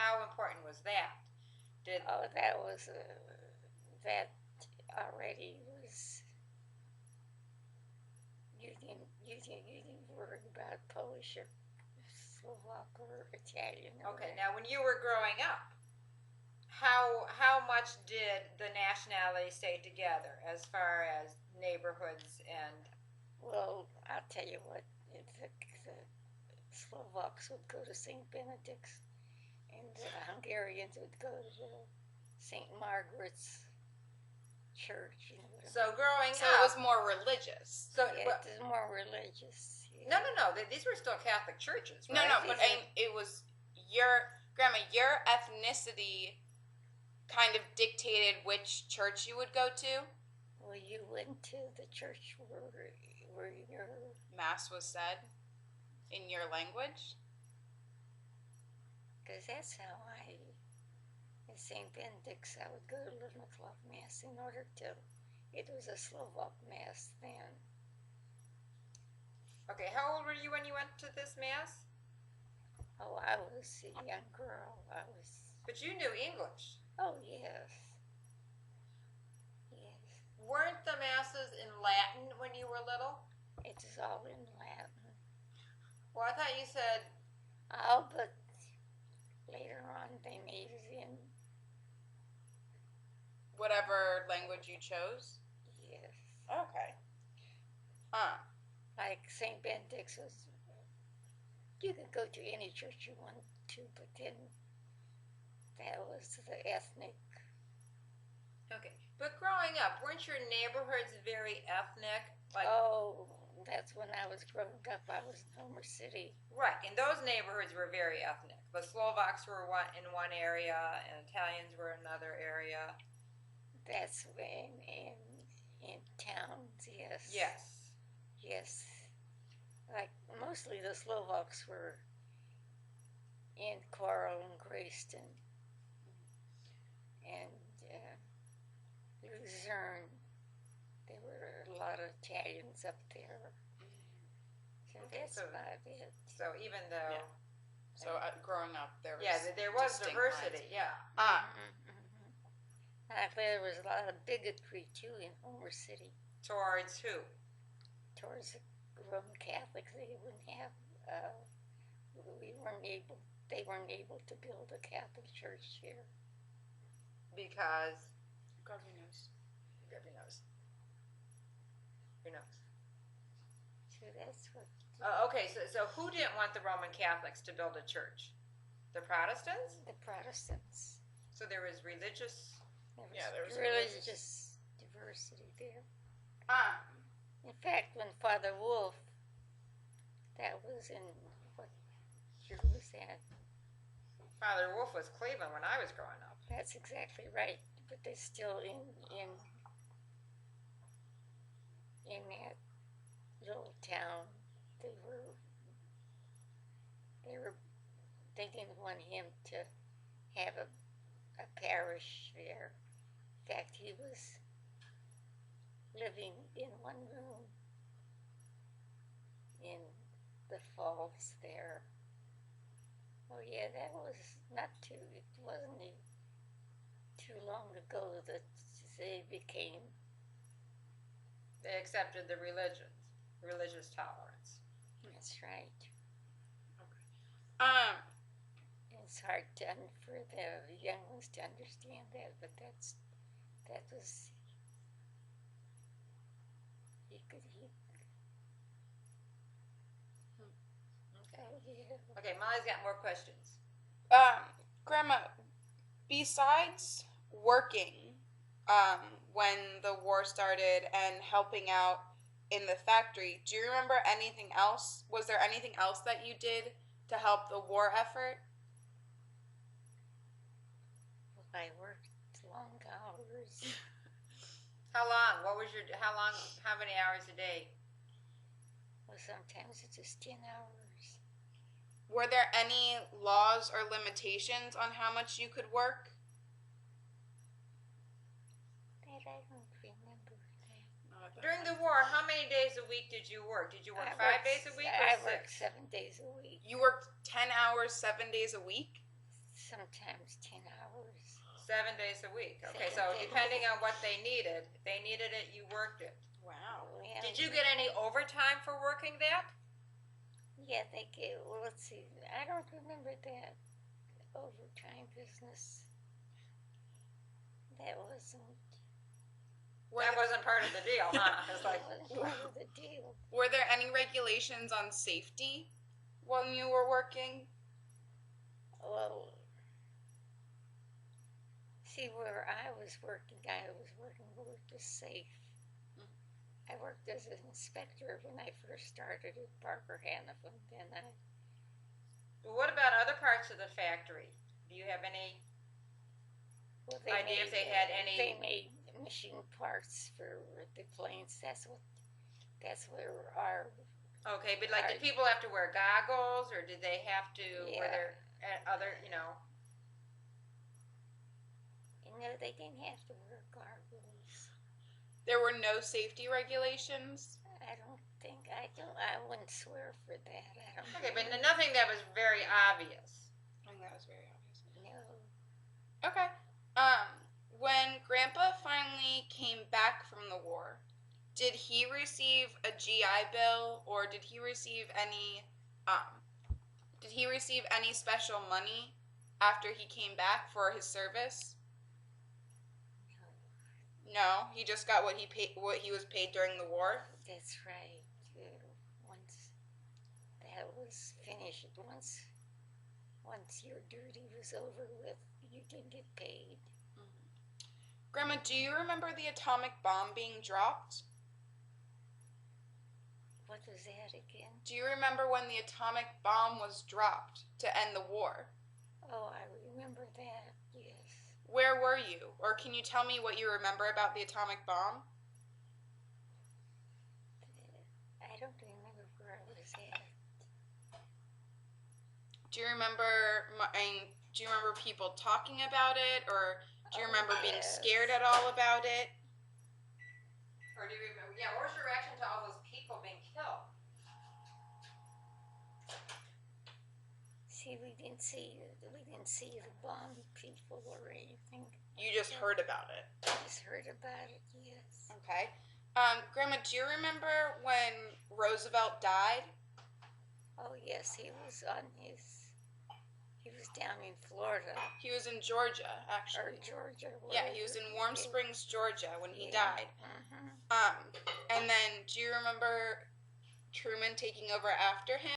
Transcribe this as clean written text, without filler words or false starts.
how important was that? Did Oh, that was that already was. You didn't worry about Polish or Slovak or Italian. okay? Now, when you were growing up, how much did the nationalities stay together as far as neighborhoods and? Well, I'll tell you what. The Slovaks would go to St. Benedict's, and the Hungarians would go to St. Margaret's Church. You know what I So growing So up, it was more religious. so mean? Yeah, it is more religious. no, no, no. These were still Catholic churches, right? No, no, but it was your grandma. Your ethnicity kind of dictated which church you would go to. Well, you went to the church where your Mass was said in your language. because that's how I at St. Benedict's I would go to 11 o'clock mass in order to. It was a Slovak mass then. Okay, how old were you when you went to this mass? Oh, I was a young girl. I was. But you knew English. Oh yes. Yes. Weren't the masses in Latin when you were little? It is all in Latin. Well, I thought you said. Oh, but later on they made it in. Whatever language you chose. Yes. Okay. Like St. Benedict's was. You could go to any church you want to, but then that was the ethnic. Okay, but growing up, weren't your neighborhoods very ethnic? Like, Oh, that's when I was growing up. I was in Homer City. right, and those neighborhoods were very ethnic. The Slovaks were in one area, and Italians were in another area. That's when in towns, yes. Yes. Yes. Like mostly the Slovaks were in Coral and Grayston, and Luzerne. There were a lot of Italians up there. So Okay, that's so- about it. So even though, Yeah. So growing up, there was there was distinct diversity. lines. Yeah. There was a lot of bigotry too in Homer City Towards who? towards the Roman Catholics. They wouldn't have. They weren't able to build a Catholic church here. Because God knows. who knows? Who knows? So that's what. Okay, so who didn't want the Roman Catholics to build a church? The Protestants? The Protestants. So there was religious. There was religious diversity there. Ah. In fact, when Father Wolf, that was in what year was that? Father Wolf was Cleveland when I was growing up. That's exactly right. But they're still in that little town. They didn't want him to have a parish there. In fact, he was living in one room in the falls there. Oh yeah, that was it wasn't too long ago that They accepted the religious tolerance. that's right. Um. It's hard for the young ones to understand that, but that was he could. Oh yeah. Okay, Molly's got more questions. Grandma, besides working, when the war started and helping out in the factory, do you remember anything else? Was there anything else that you did to help the war effort? Well, I worked long hours. How long? How many hours a day? Well, sometimes it's just 10 hours. Were there any laws or limitations on how much you could work? That I don't remember that. During the war, how many days a week did you work? Did you work 5 days a week or I 6? worked 7 days a week. You worked 10 hours, 7 days a week? sometimes 10 hours. 7 days a week. Okay, 7 so days. depending on what they needed, if they needed it, you worked it. Wow. Well, Did you get any overtime for working that? Yeah, they get, well, let's see, I don't remember that overtime business. That wasn't, That wasn't part of the deal, huh? It's like, that wasn't part of the deal. Were there any regulations on safety when you were working? Well, see, where I was working with the safe. I worked as an inspector when I first started at Parker Hannafin. Then what about other parts of the factory? Do you have any? well, Idea if they had any- They made machine parts for the planes. That's where our Okay, but like, did people have to wear goggles, or did they have to? Were Yeah. there other, they didn't have to wear goggles. There were no safety regulations. I wouldn't swear for that. I don't. Okay, but nothing that was very obvious. I think that was very obvious. No. Okay. When Grandpa finally came back from the war, did he receive a GI Bill, or did he receive any special money after he came back for his service? No, he just got what he was paid during the war. That's right. Once that was finished, once your duty was over with, you did get paid. Grandma, do you remember the atomic bomb being dropped? What was that again? Do you remember when the atomic bomb was dropped to end the war? Oh, I remember that. Yes. Where were you? Or can you tell me what you remember about the atomic bomb? I don't remember where I was at. Do you remember people talking about it, or do you remember being Yes. scared at all about it? Or do you remember? Yeah, what was your reaction to all those people being killed? See, we didn't see the bomb people or anything. You just heard about it. I just heard about it. Yes. Okay. Grandma, do you remember when Roosevelt died? Oh yes, he was down in Florida He was in Georgia, or actually. Georgia. Yeah, he was in Warm Springs, Georgia when he died. Mm-hmm. And then do you remember Truman taking over after him?